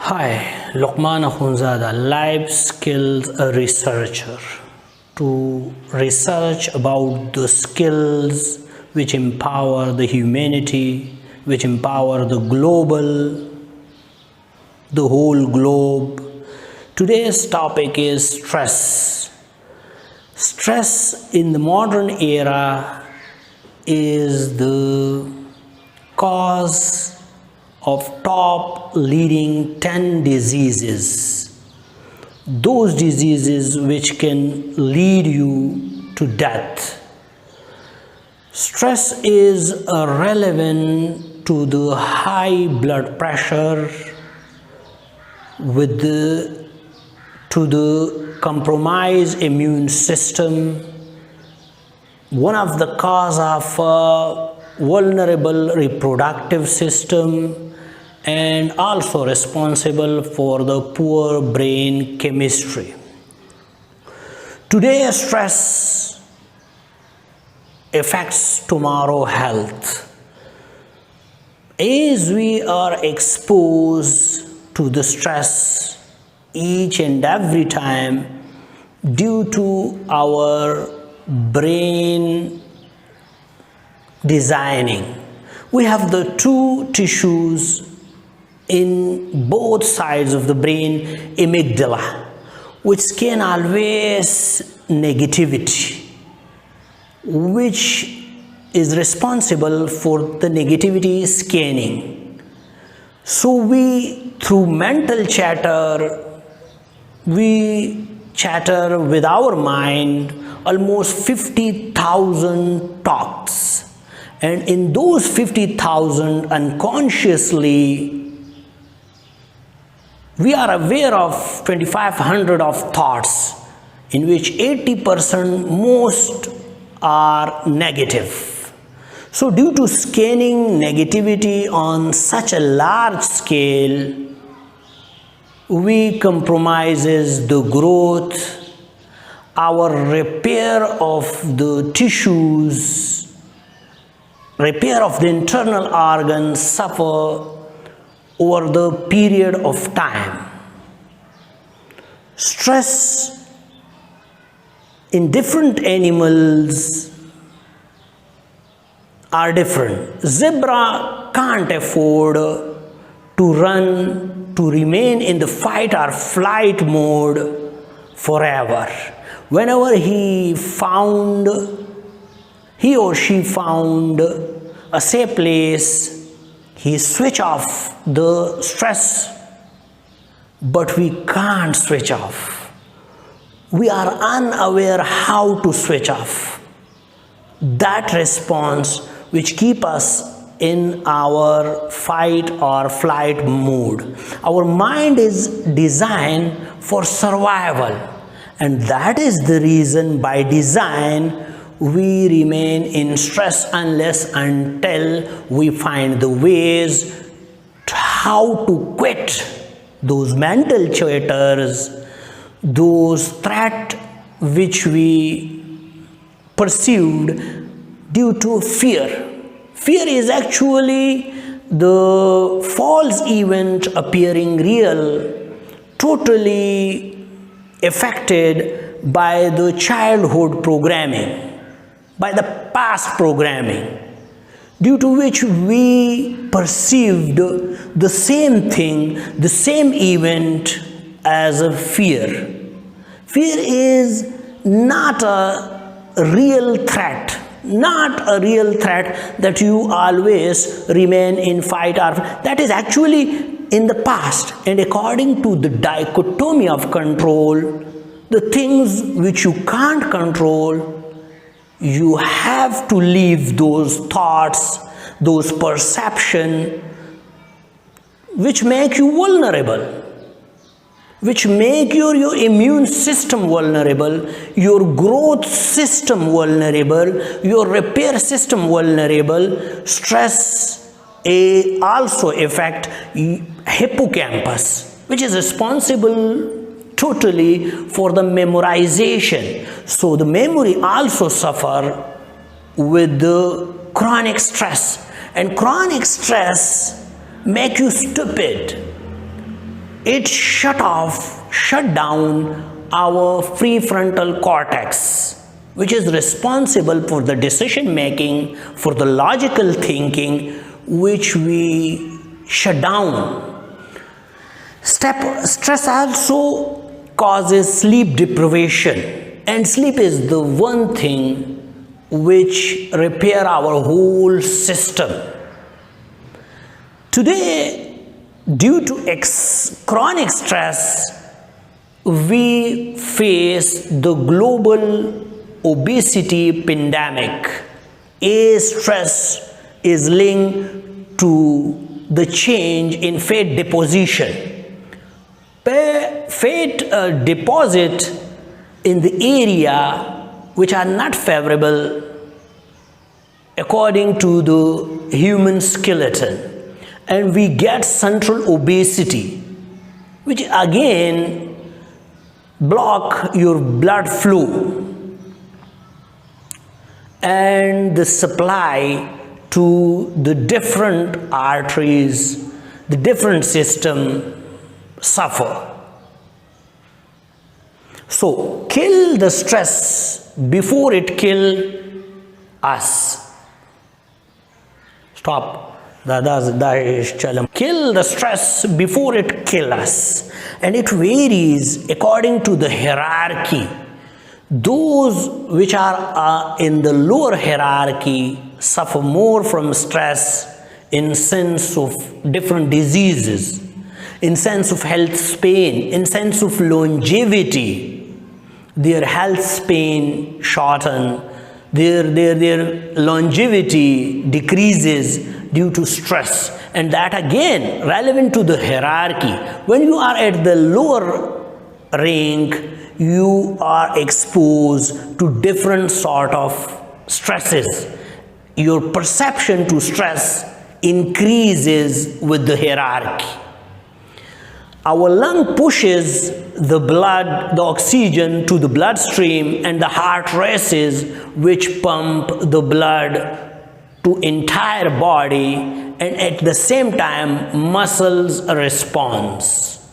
Hi, Luqman Akhunzada, life skills researcher, to research about the skills which empower the humanity, which empower the whole globe. Today's topic is stress. Stress in the modern era is the cause of top leading 10 diseases, those diseases which can lead you to death. Stress is relevant to the high blood pressure, to the compromised immune system, one of the cause of vulnerable reproductive system, and also responsible for the poor brain chemistry. Today, stress affects tomorrow health. As we are exposed to the stress each and every time due to our brain designing, we have the two tissues in both sides of the brain, amygdala, which scan always negativity, which is responsible for the negativity scanning. So we, through mental chatter, we chatter with our mind almost 50,000 thoughts, and in those 50,000 unconsciously we are aware of 2,500 of thoughts, in which 80% most are negative. So due to scanning negativity on such a large scale, we compromises the growth, our repair of the tissues, repair of the internal organs suffer over the period of time. Stress in different animals are different. Zebra can't afford to run, to remain in the fight or flight mode forever. Whenever he or she found a safe place, he switch off the stress, but we can't switch off. We are unaware how to switch off that response which keep us in our fight or flight mode. Our mind is designed for survival, and that is the reason by design we remain in stress unless until we find the ways how to quit those mental chatters, those threats which we perceived due to fear. Fear is actually the false event appearing real, totally affected by the childhood programming, by the past programming, due to which we perceived the same thing, the same event as a fear. Fear is not a real threat, not a real threat that you always remain in fight or that is actually in the past. And according to the dichotomy of control, the things which you can't control, you have to leave those thoughts, those perceptions which make you vulnerable, which make your immune system vulnerable, your growth system vulnerable, your repair system vulnerable. Stress also affect hippocampus, which is responsible totally for the memorization. So the memory also suffer with the chronic stress, and chronic stress make you stupid. it shut down our prefrontal cortex, which is responsible for the decision making, for the logical thinking, which we shut down. Stress also causes sleep deprivation, and sleep is the one thing which repair our whole system. Today, due to chronic stress, we face the global obesity pandemic. Stress is linked to the change in fat deposition. Fat deposit in the area which are not favorable according to the human skeleton, and we get central obesity, which again block your blood flow and the supply to the different arteries, the different system suffer. So kill the stress before it kill us. Stop. Kill the stress before it kill us. And it varies according to the hierarchy. Those which are in the lower hierarchy suffer more from stress in sense of different diseases, in sense of health span, in sense of longevity. Their health span shorten, their longevity decreases due to stress, and that again relevant to the hierarchy. When you are at the lower rank, you are exposed to different sort of stresses. Your perception to stress increases with the hierarchy. Our lung pushes the blood, the oxygen to the bloodstream, and the heart races, which pump the blood to entire body, and at the same time muscles response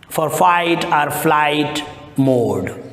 for fight or flight mode.